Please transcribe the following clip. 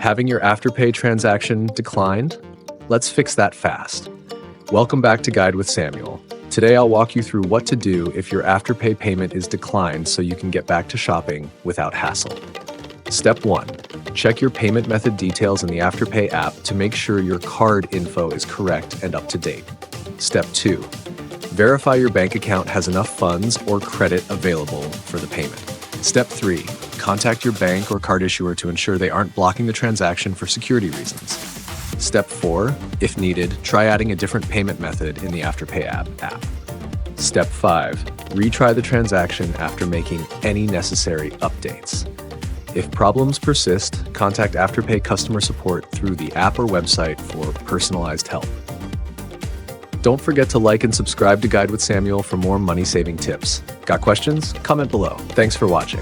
Having your Afterpay transaction declined? Let's fix that fast. Welcome back to Guide with Samuel. Today I'll walk you through what to do if your Afterpay payment is declined so you can get back to shopping without hassle. Step 1. Check your payment method details in the Afterpay app to make sure your card info is correct and up to date. Step 2. Verify your bank account has enough funds or credit available for the payment. Step 3. Contact your bank or card issuer to ensure they aren't blocking the transaction for security reasons. Step 4. If needed, try adding a different payment method in the Afterpay app. Step 5. Retry the transaction after making any necessary updates. If problems persist, contact Afterpay customer support through the app or website for personalized help. Don't forget to like and subscribe to Guide with Samuel for more money-saving tips. Got questions? Comment below. Thanks for watching.